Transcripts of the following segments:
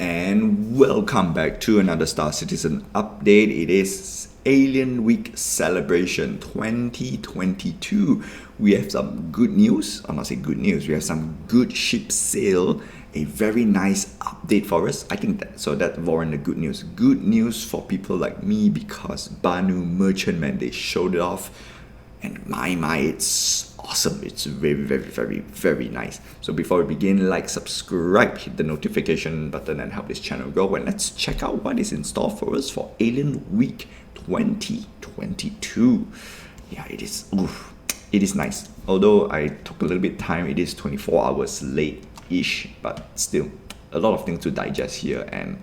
And welcome back to another Star Citizen update. It is Alien Week Celebration 2022. We have some good news. I'm not saying good news. We have some good ship sale. A very nice update for us. I think that warrant the good news. Good news for people like me because Banu Merchantman, they showed it off. And my, it's awesome. It's very nice. So before we begin, like, subscribe, hit the notification button and help this channel grow. And let's check out what is in store for us for Alien Week 2022. Yeah, it is nice. Although I took a little bit time, it is 24 hours late-ish, but still a lot of things to digest here, and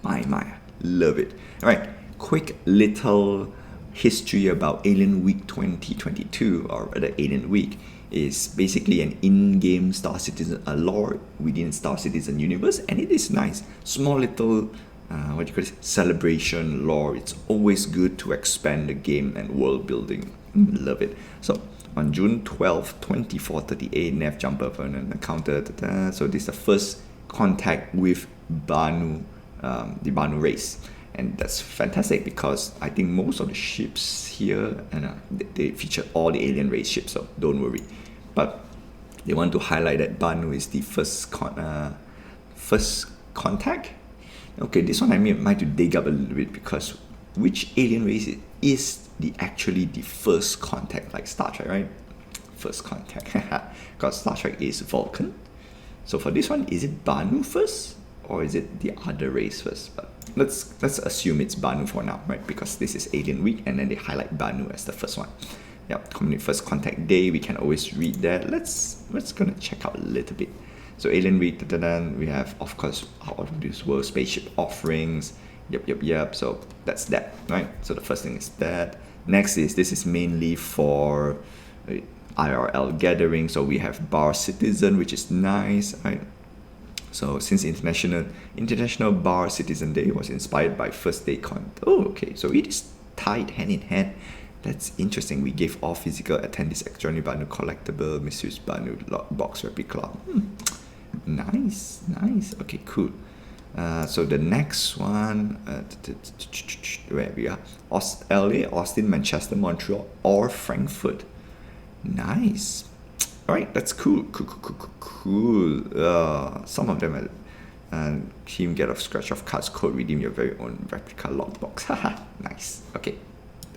my, love it. All right, quick little history about Alien Week 2022, or rather Alien Week, is basically an in-game Star Citizen, a lore within Star Citizen universe, and it is nice. Small little, celebration lore. It's always good to expand the game and world building. Love it. So on June 12, 2438, Nav Jumper Vernon encounter. So this is the first contact with Banu, the Banu race. And that's fantastic because I think most of the ships here, and they feature all the alien race ships, so don't worry. But they want to highlight that Banu is the first contact. Okay, this one I might to dig up a little bit because which alien race is actually the first contact, like Star Trek, right? First contact. Because Star Trek is Vulcan. So for this one, is it Banu first? Or is it the other race first? But let's assume it's Banu for now, right? Because this is Alien Week, and then they highlight Banu as the first one. Yep, first contact day. We can always read that. Let's gonna check out a little bit. So Alien Week, we have, of course, out of this world spaceship offerings. Yep. So that's that, right? So the first thing is that. Next this is mainly for IRL gathering. So we have Bar Citizen, which is nice, right? So since International Bar Citizen Day was inspired by First Day Con. Oh, okay. So it is tied hand in hand. That's interesting. We gave all physical attendees extraordinary Banu collectible, Mysterious Banu box replica. Nice. Okay, cool. So the next one, where we are, LA, Austin, Manchester, Montreal, or Frankfurt. Nice. All right, that's cool. Some of them are team get a scratch off cards code, redeem your very own replica logbox. Haha, nice. Okay,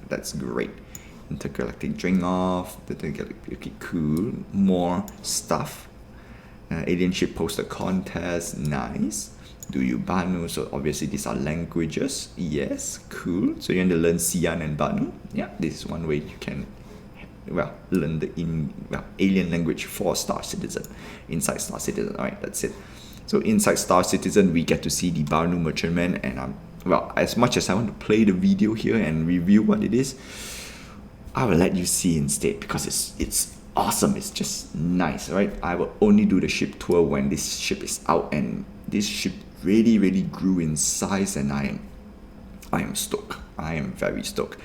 that's great. Intergalactic drink off. Okay, cool. More stuff. Alien ship poster contest. Nice. Do you Banu? So obviously these are languages. Yes, cool. So you want to learn Sian and Banu? Yeah, this is one way you can learn the alien language for Star Citizen, inside Star Citizen. Alright, that's it. So inside Star Citizen, we get to see the Banu Merchantman, and as much as I want to play the video here and review what it is, I will let you see instead because it's awesome. It's just nice, right? I will only do the ship tour when this ship is out, and this ship really grew in size, and I am stoked. I am very stoked.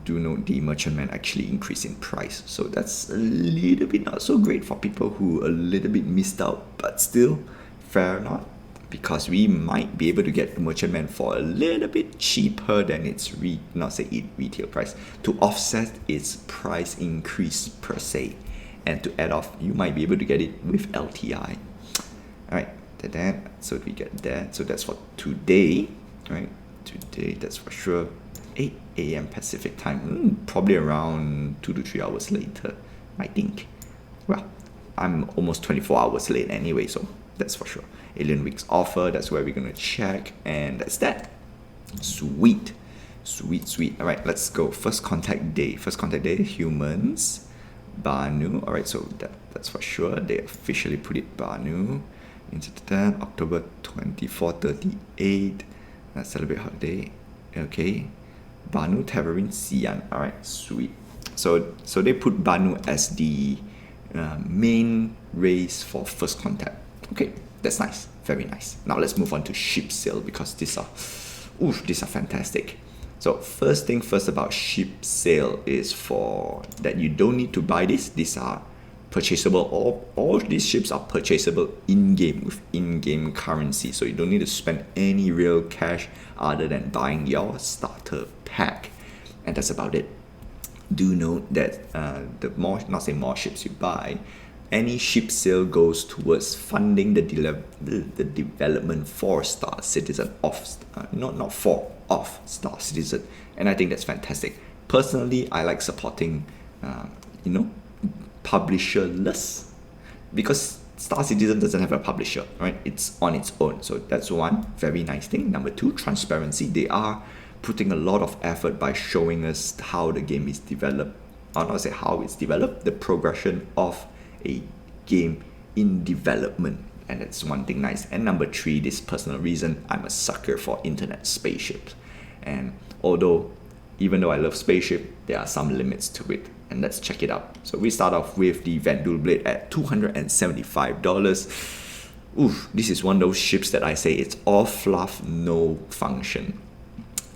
Do note the Merchantman actually increased in price, so that's a little bit not so great for people who a little bit missed out, but still fair enough, because we might be able to get the Merchantman for a little bit cheaper than its retail price to offset its price increase per se, and to add off, you might be able to get it with LTI. Alright, so we get that. So that's for today, right? Today, that's for sure. 8 a.m. Pacific time, probably around 2 to 3 hours later, I think. Well, I'm almost 24 hours late anyway, so that's for sure. Alien Week's offer, that's where we're gonna check, and that's that. Sweet. All right, let's go. First contact day, humans, Banu. All right, so that's for sure. They officially put it Banu. Into that, October 24, 38. Let's celebrate holiday. Okay. Banu, Tavern, Sian. Alright, sweet. So they put Banu as the main race for first contact. Okay, that's nice. Very nice. Now let's move on to ship sale because these are fantastic. So first thing first about ship sale is for that you don't need to buy this. These are purchasable. All these ships are purchasable in-game with in-game currency, so you don't need to spend any real cash other than buying your starter pack, and that's about it. Do note that the more, not say more ships you buy, any ship sale goes towards funding the development for Star Citizen not for of Star Citizen, and I think that's fantastic. Personally, I like supporting publisherless, because Star Citizen doesn't have a publisher, right? It's on its own, so that's one very nice thing. Number two, transparency. They are putting a lot of effort by showing us how the game is developed, or not say how it's developed, the progression of a game in development, and that's one thing nice. And number three, this personal reason, I'm a sucker for internet spaceships, and even though I love spaceship, there are some limits to it, and let's check it out. So we start off with the Vanduul Blade at $275. Oof, this is one of those ships that I say it's all fluff, no function.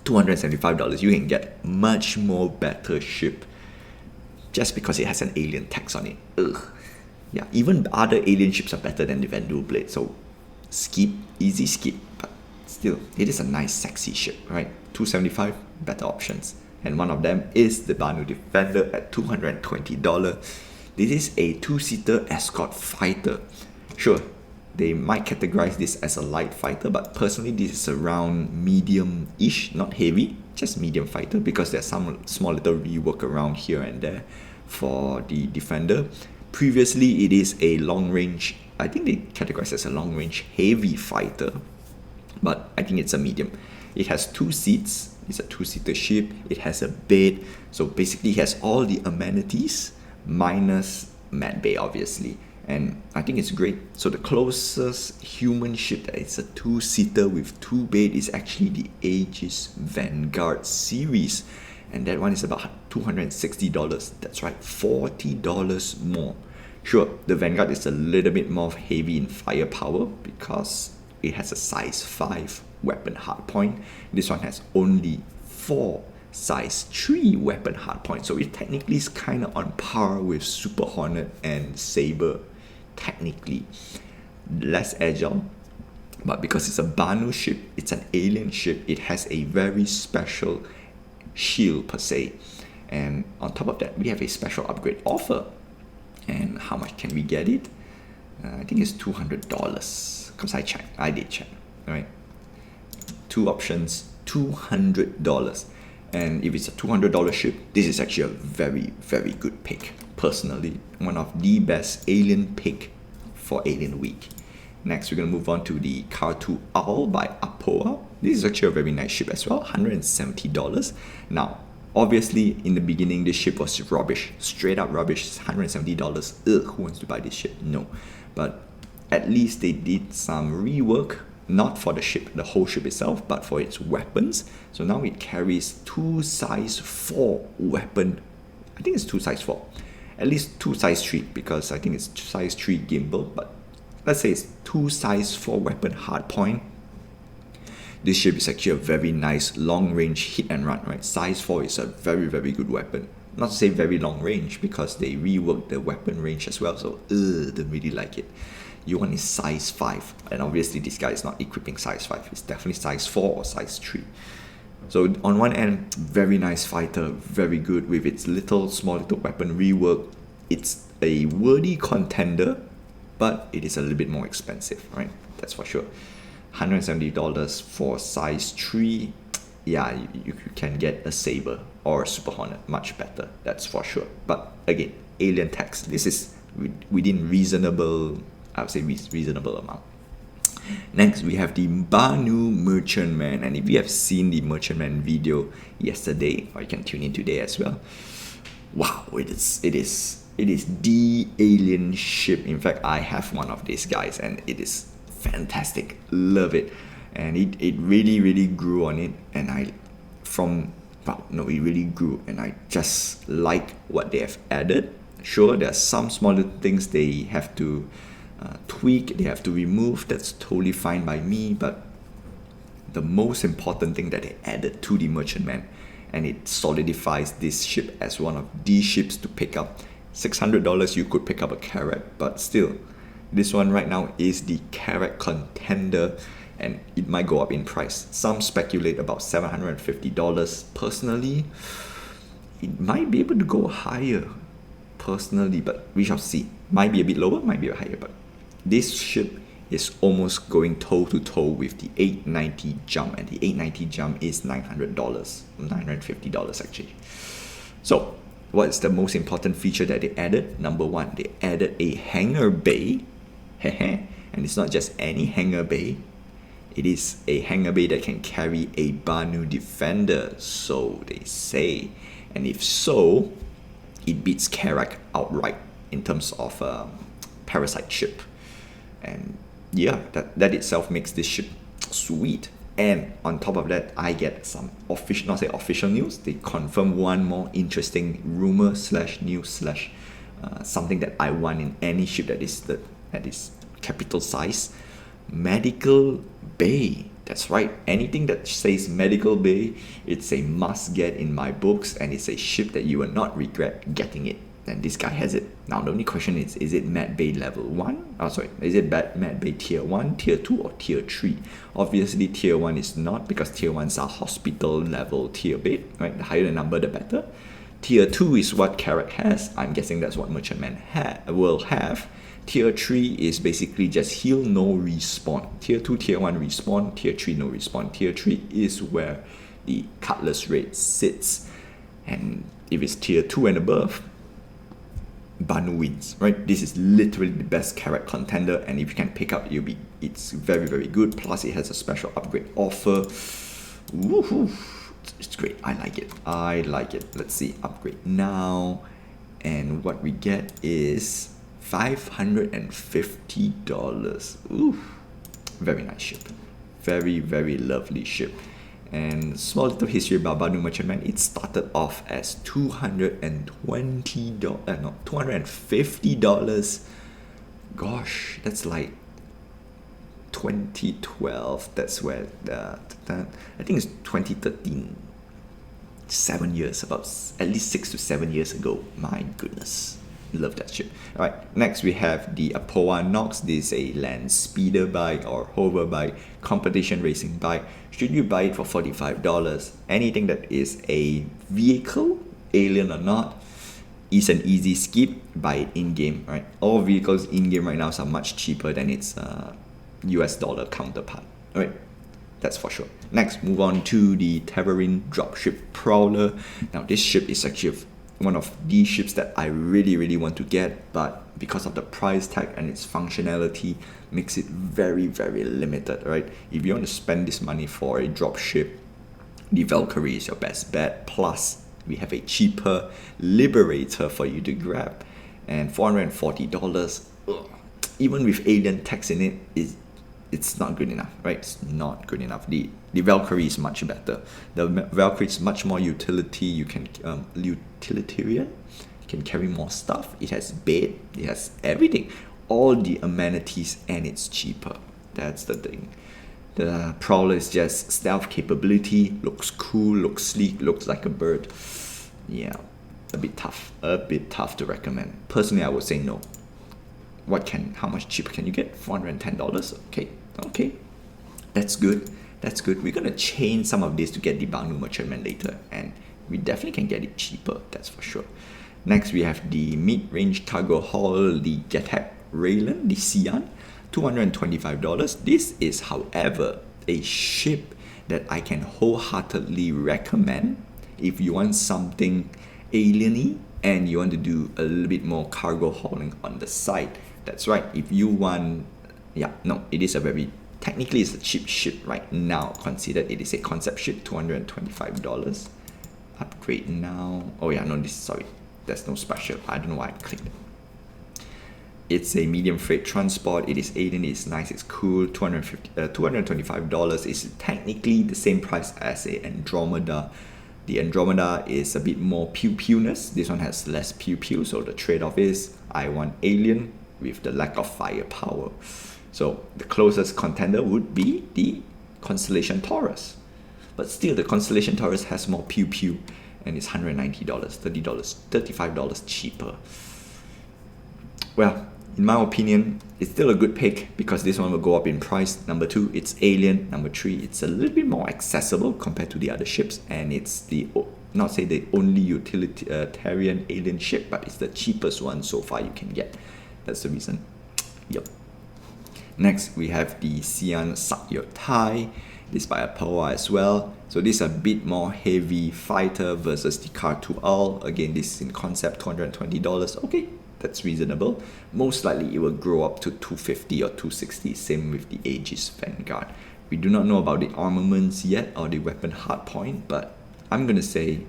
$275, you can get much more better ship just because it has an alien text on it. Ugh. Yeah, even other alien ships are better than the Vanduul Blade, so easy skip, but still, it is a nice sexy ship, right? $275, better options. And one of them is the Banu Defender at $220. This is a two-seater escort fighter. Sure, they might categorize this as a light fighter, but personally this is around medium-ish, not heavy, just medium fighter, because there's some small little rework around here and there for the Defender. Previously, it is a long-range, I think they categorize as a long-range heavy fighter, but I think it's a medium. It has two seats, it's a two-seater ship, it has a bed, so basically it has all the amenities, minus med bay obviously, and I think it's great. So the closest human ship that is a two-seater with two bed is actually the Aegis Vanguard series, and that one is about $260. That's right, $40 more. Sure, the Vanguard is a little bit more heavy in firepower because it has a size 5 weapon hardpoint. This one has only 4 size 3 weapon hardpoint, so it technically is kind of on par with Super Hornet and Saber. Technically less agile, but because it's a Banu ship, it's an alien ship, it has a very special shield per se, and on top of that we have a special upgrade offer. And how much can we get it? I think it's $200, because I did check. All right, two options, $200. And if it's a $200 ship, this is actually a very, very good pick. Personally, one of the best alien pick for Alien Week. Next, we're going to move on to the Cartu Owl by Apoa. This is actually a very nice ship as well, $170. Now, obviously, in the beginning, this ship was rubbish. Straight up rubbish, $170. Ugh, who wants to buy this ship? No. But at least they did some rework, not for the ship, the whole ship itself, but for its weapons. So now it carries 2 size 4 weapon. I think it's 2 size 4. At least 2 size 3, because I think it's size 3 gimbal, but let's say it's 2 size 4 weapon hardpoint. This ship is actually a very nice long range hit and run, right? Size 4 is a very, very good weapon. Not to say very long range, because they reworked the weapon range as well, so don't really like it. You want is size 5, and obviously this guy is not equipping size 5, it's definitely size 4 or size 3. So on one end, very nice fighter, very good with its small little weapon rework. It's a worthy contender, but it is a little bit more expensive, right? That's for sure. $170 for size 3. Yeah, you can get a Saber or a Super Hornet, much better, that's for sure. But again, alien tax, this is within reasonable, I would say reasonable amount. Next, we have the Banu Merchantman, and if you have seen the Merchantman video yesterday, or you can tune in today as well, wow, it is the alien ship. In fact, I have one of these guys, and it is fantastic, love it. And it really, really grew on it, and it really grew, and I just like what they have added. Sure, there are some smaller things they have to tweak, they have to remove, that's totally fine by me, but the most important thing that they added to the Merchantman, and it solidifies this ship as one of the ships to pick up, $600 you could pick up a carrot, but still, this one right now is the carrot contender, and it might go up in price. Some speculate about $750. Personally, it might be able to go higher, personally, but we shall see. Might be a bit lower, might be a bit higher, but this ship is almost going toe to toe with the 890 jump, and the 890 jump is $900, $950 actually. So what's the most important feature that they added? Number one, they added a hangar bay. And it's not just any hangar bay. It is a hangar bay that can carry a Banu Defender, so they say. And if so, it beats Karak outright in terms of parasite ship. And yeah, that itself makes this ship sweet. And on top of that, I get some official, not say official news, they confirm one more interesting rumor slash news slash something that I want in any ship that is capital size. Medical bay. That's right, anything that says medical bay, it's a must get in my books, and it's a ship that you will not regret getting it. And this guy has it. Now the only question is it Med Bay level 1? Oh sorry, is it Med Bay tier 1, tier 2 or tier 3? Obviously tier 1 is not, because tier 1s are hospital level tier bed, right? The higher the number the better. Tier 2 is what Karak has. I'm guessing that's what Merchantman will have. Tier 3 is basically just heal, no respawn. Tier 2, tier 1 respawn, tier 3 no respawn. Tier 3 is where the Cutlass rate sits. And if it's tier 2 and above, Banu wins, right? This is literally the best Karak contender, and if you can pick up, it's very, very good. Plus it has a special upgrade offer. Woohoo! It's great. I like it. Let's see, upgrade now, and what we get is $550. Ooh, very nice ship. Very, very lovely ship. And small little history about Banu Merchantman. It started off as $250. Gosh, that's like 2012. That's where I think it's 2013. 7 years, about at least 6 to 7 years ago. My goodness. Love that ship. Alright, next we have the Apoa Nox. This is a land speeder bike or hover bike, competition racing bike. Should you buy it for $45? Anything that is a vehicle, alien or not, is an easy skip. Buy it in-game, right? All vehicles in-game right now are much cheaper than its US dollar counterpart. Alright, that's for sure. Next, move on to the Tavern Dropship Prowler. Now this ship is actually one of these ships that I really, really want to get, but because of the price tag and its functionality makes it very, very limited, right? If you want to spend this money for a dropship, the Valkyrie is your best bet. Plus, we have a cheaper Liberator for you to grab, and $440, even with alien text in it, it's not good enough, right? It's not good enough. The Valkyrie is much better. The Valkyrie is much more utility. You can utilitarian. You can carry more stuff. It has bed. It has everything, all the amenities, and it's cheaper. That's the thing. The Prowler is just stealth capability. Looks cool. Looks sleek. Looks like a bird. Yeah, a bit tough. A bit tough to recommend. Personally, I would say no. How much cheaper can you get? $410. Okay, that's good. We're gonna change some of this to get the Banu Merchantman later, and we definitely can get it cheaper, that's for sure. Next, we have the mid-range cargo haul, the Getek Raylan, the Xi'an, $225. This is, however, a ship that I can wholeheartedly recommend if you want something alien-y and you want to do a little bit more cargo hauling on the side. That's right, if you want, it is a very, technically it's a cheap ship right now, considered it is a concept ship, $225. Upgrade now, there's no special, I don't know why I clicked it. It's a medium freight transport, it is alien, it's nice, it's cool, $225 is technically the same price as a Andromeda. The Andromeda is a bit more pew-pewness, this one has less pew-pew, so the trade-off is, I want alien with the lack of firepower. So the closest contender would be the Constellation Taurus. But still, the Constellation Taurus has more pew-pew, and it's $190, $30, $35 cheaper. Well, in my opinion, it's still a good pick because this one will go up in price. Number 2, it's alien. Number 3, it's a little bit more accessible compared to the other ships, and it's the not say the only utilitarian alien ship, but it's the cheapest one so far you can get. That's the reason. Yep. Next, we have the Xi'an Sakyo Tai. This by Apoa as well. So this is a bit more heavy fighter versus the Kartual. Again, this is in concept, $220. Okay, that's reasonable. Most likely it will grow up to $250 or $260. Same with the Aegis Vanguard. We do not know about the armaments yet or the weapon hardpoint, but I'm gonna say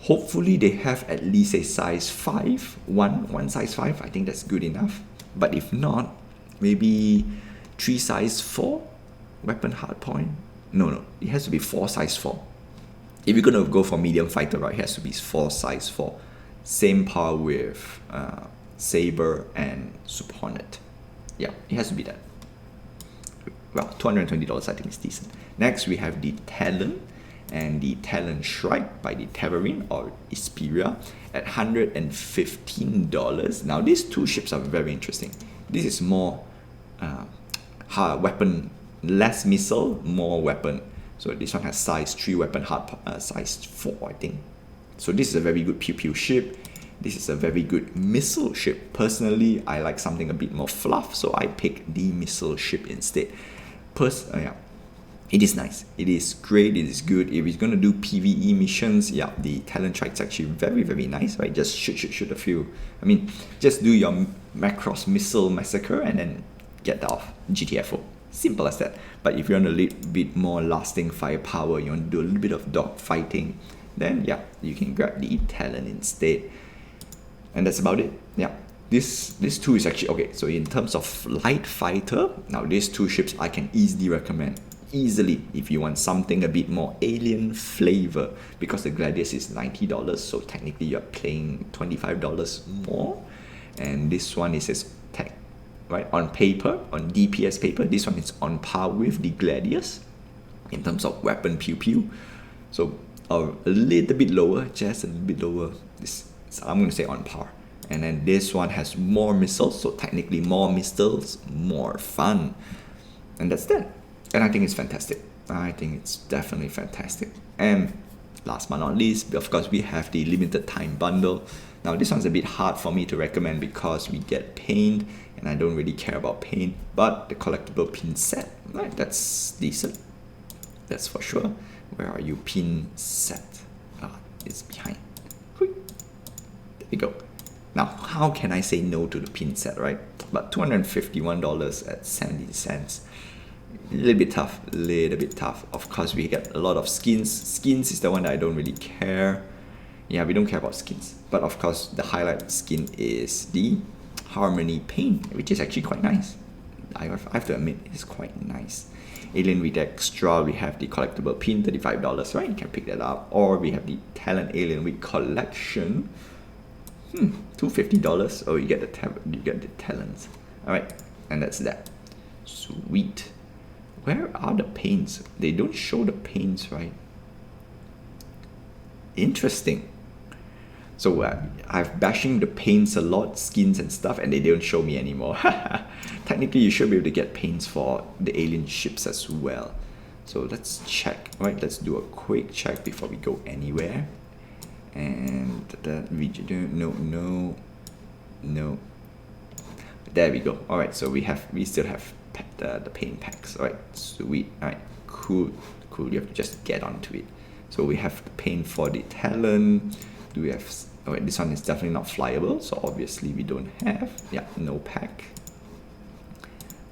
hopefully they have at least a size 5, one size 5. I think that's good enough. But if not, maybe 3 size 4 weapon hardpoint. No, it has to be 4 size 4. If you're gonna go for medium fighter, right, it has to be 4 size 4. Same power with Saber and Super Hornet. Yeah, it has to be that. Well, $220 I think is decent. Next we have the Talon and the Talon Shrike by the Tavern or Isperia at $115. Now these two ships are very interesting. This is more hard weapon, less missile, more weapon. So this one has size 3 weapon, hard size 4 I think. So this is a very good pew ship. This is a very good missile ship. Personally, I like something a bit more fluff, so I picked the missile ship instead. Yeah, it is nice. It is great. It is good. If it's going to do PvE missions, yeah, the Talon Strike is actually very, very nice, right? Just shoot a few. I mean, just do your Macross Missile Massacre and then get off GTFO. Simple as that. But if you want a little bit more lasting firepower, you want to do a little bit of dog fighting, then yeah, you can grab the Talon instead. And that's about it. Yeah. This two is actually okay. So in terms of light fighter, now these two ships I can easily recommend. Easily, if you want something a bit more alien flavor, because the Gladius is $90, so technically you're paying $25 more. And this one is tech, right? On paper, on DPS paper, this one is on par with the Gladius in terms of weapon pew. So a little bit lower, just a little bit lower. I'm going to say on par. And then this one has more missiles, so technically more missiles, more fun. And that's that. And I think it's fantastic. I think it's definitely fantastic. And last but not least, of course, we have the limited time bundle. Now this one's a bit hard for me to recommend because we get paint, and I don't really care about paint. But the collectible pin set, right? That's decent. That's for sure. Where are you? Pin set. It's behind. There you go. Now, how can I say no to the pin set, right? But $251 at 70 cents. A little bit tough. Of course, we get a lot of skins. Skins is the one that I don't really care. Yeah, we don't care about skins. But of course, the highlight skin is the Harmony paint, which is actually quite nice. I have to admit, it's quite nice. Alien with Extra, we have the collectible pin, $35, right? You can pick that up. Or we have the Talon Alien with Collection. $250. Oh, you get the talons. Alright, and that's that. Sweet. Where are the paints? They don't show the paints, right? Interesting. So I've bashing the paints a lot, skins and stuff, and they don't show me anymore. Technically, you should be able to get paints for the alien ships as well. So let's check, right? Let's do a quick check before we go anywhere. And that region, no. There we go. All right, so we still have the paint packs. All right, sweet. All right, cool. You have to just get onto it. So we have the paint for the Talon. Do we have? Oh wait, this one is definitely not flyable, so obviously we don't have. Yeah, no pack.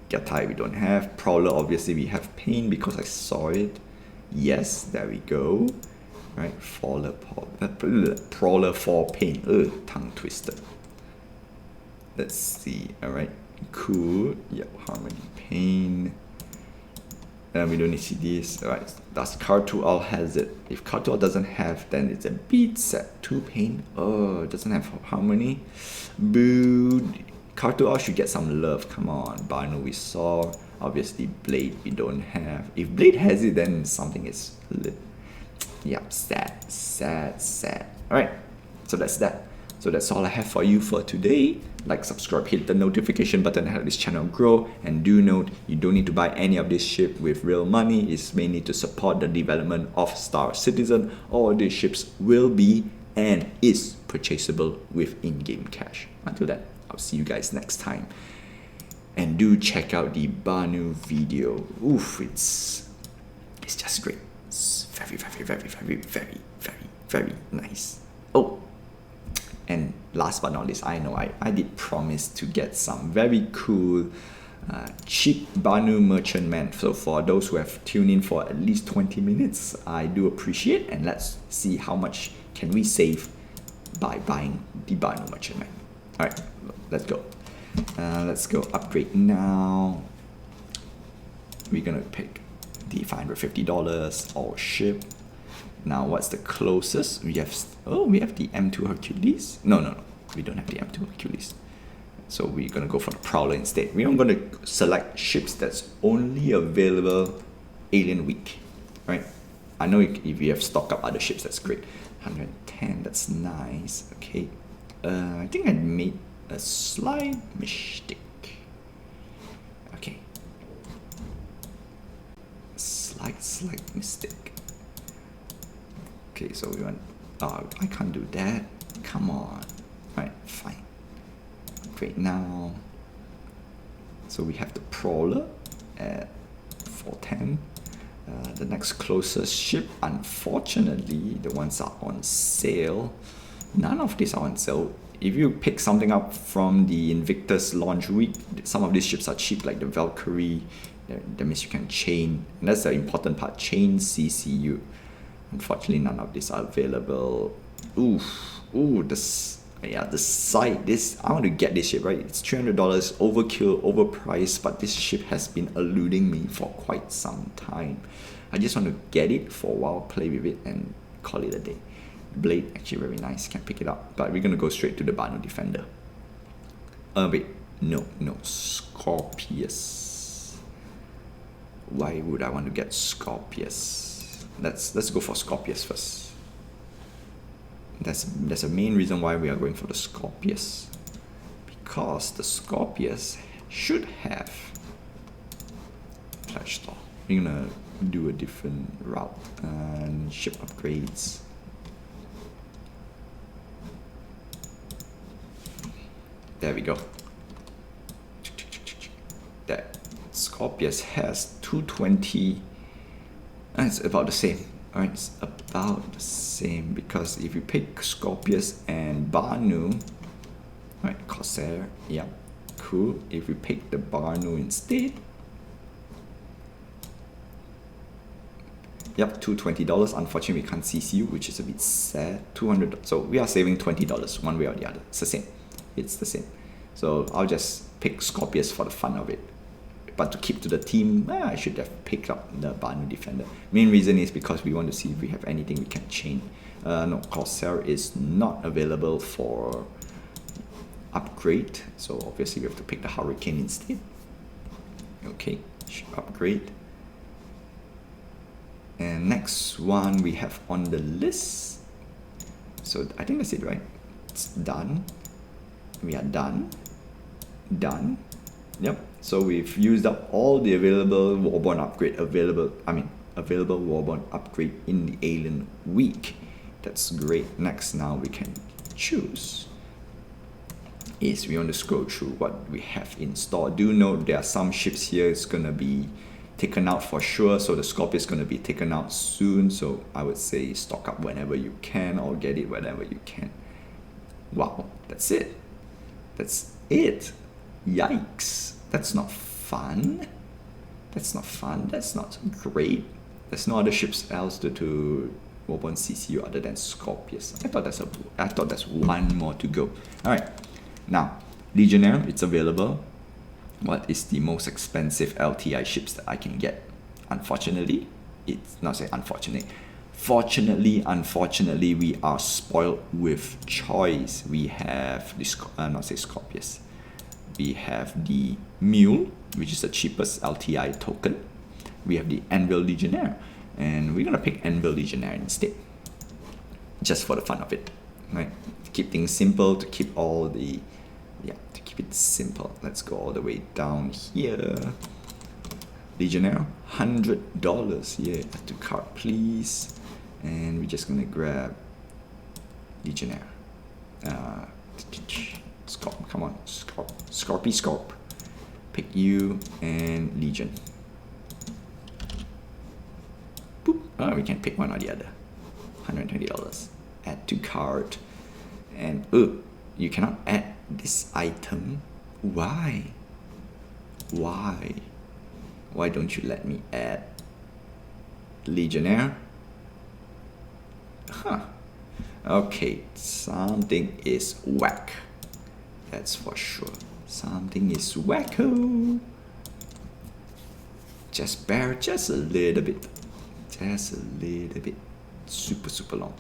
Gatai we don't have. Prowler obviously we have paint because I saw it. Yes, there we go. Right, Prowler 4 paint. Tongue twister. Let's see. Alright, cool. Yep, Harmony paint. We don't need to see this. Alright, does Kartual has it? If Kartual doesn't have, then it's a beat set 2 paint. Oh, it doesn't have Harmony. Boo. Kartual should get some love. Come on. Banu we saw. Obviously Blade we don't have. If Blade has it, then something is lit. Yep, sad. Alright, so that's that. So that's all I have for you for today. Like, subscribe, hit the notification button to help this channel grow. And do note, you don't need to buy any of this ship with real money. It's mainly to support the development of Star Citizen. All these ships will be and is purchasable with in-game cash. Until then, I'll see you guys next time. And do check out the Banu video. Oof, it's just great. It's very, very, very, very, very, very, very nice. Oh, and last but not least, I know I did promise to get some very cool cheap Banu merchantmen. So for those who have tuned in for at least 20 minutes, I do appreciate. And let's see how much can we save by buying the Banu merchantman. Alright, let's go. Let's go upgrade now. We're gonna pick the $550 or ship. Now what's the closest? We have the M2 Hercules. No, we don't have the M2 Hercules. So we're gonna go for the Prowler instead. We're gonna select ships that's only available Alien Week, right? I know if you have stocked up other ships, that's great. 110, that's nice. Okay, I think I made a slight mistake. Okay, slight mistake. Okay, so we want, I can't do that. Come on. Right, fine. Great, now. So we have the Prowler at 410. The next closest ship, unfortunately, the ones are on sale. None of these are on sale. If you pick something up from the Invictus launch week, some of these ships are cheap, like the Valkyrie. That means you can chain, and that's the important part, chain CCU. Unfortunately, none of these are available. The side, I want to get this ship, right? It's $300, overkill, overpriced, but this ship has been eluding me for quite some time. I just want to get it for a while, play with it, and call it a day. Blade, actually very nice, can pick it up, but we're gonna go straight to the Banu Defender. Wait, no, Scorpius. Why would I want to get Scorpius? Let's go for Scorpius first. That's a main reason why we are going for the Scorpius, because the Scorpius should have Flash Store. We're gonna do a different route and ship upgrades. There we go. That Scorpius has 220. It's about the same. Alright, it's about the same, because if you pick Scorpius and Banu, right, Corsair, yeah, cool. If we pick the Banu instead, yep, $220. Unfortunately, we can't CCU, which is a bit sad. $200. So we are saving $20 one way or the other. It's the same. It's the same. So I'll just pick Scorpius for the fun of it. But to keep to the team, I should have picked up the Banu Defender. Main reason is because we want to see if we have anything we can chain. No, Corsair is not available for upgrade. So obviously we have to pick the Hurricane instead. Okay, upgrade. And next one we have on the list. So I think that's it, right? It's done. We are done. Done. Yep. So we've used up all the available Warborn upgrade available Warborn upgrade in the Alien Week. That's great. Next, now we can choose. Is we want to scroll through what we have in store. Do note there are some ships here. It's gonna be taken out for sure. So the Scorpius is gonna be taken out soon. So I would say stock up whenever you can, or get it whenever you can. Wow, that's it. That's it. Yikes. That's not fun. That's not fun. That's not great. There's no other ships else to Warborn CCU other than Scorpius. I thought that's one more to go. Alright. Now, Legionnaire, it's available. What is the most expensive LTI ships that I can get? Unfortunately, it's not say unfortunate. Unfortunately, we are spoiled with choice. We have the Scorpius. We have the Mule, which is the cheapest LTI token. We have the Anvil Legionnaire, and we're gonna pick Anvil Legionnaire instead, just for the fun of it, right? keep things simple, to keep all the, to keep it simple. Let's go all the way down here. Legionnaire, $100. Yeah, add to cart, please. And we're just gonna grab Legionnaire. Scorp, come on, Scorp. Pick you and Legion. Boop. Oh, we can pick one or the other. $120. Add to cart. And you cannot add this item. Why? Why don't you let me add Legionnaire? Huh. Okay, something is whack. That's for sure. Something is wacko. Just bear just a little bit. Just a little bit. Super long.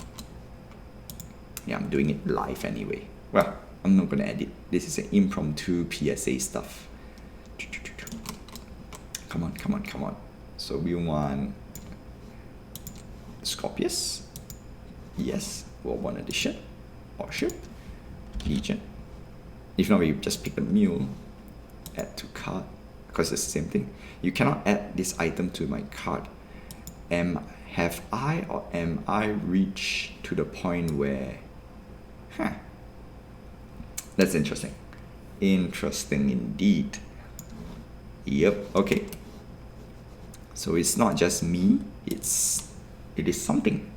Yeah, I'm doing it live anyway. Well, I'm not gonna edit. This is an impromptu PSA stuff. Come on. So we want Scorpius. Yes. Or 1 edition. Dropship. Legion. If not, we just pick the mule. Add to cart. Because it's the same thing. You cannot add this item to my cart. Have I reached to the point where... That's interesting. Interesting indeed. Yep, okay. So it's not just me, it is something.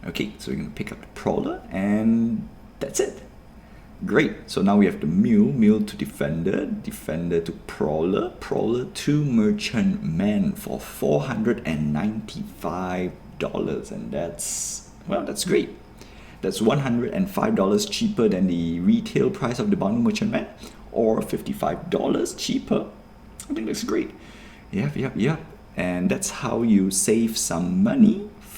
Okay, so we're gonna pick up the Prowler and that's it. Great, so now we have the Mule to Defender, Defender to Prowler, Prowler to Merchantman for $495, and that's great. That's $105 cheaper than the retail price of the Banu Merchantman, or $55 cheaper. I think that's great. Yep. And that's how you save some money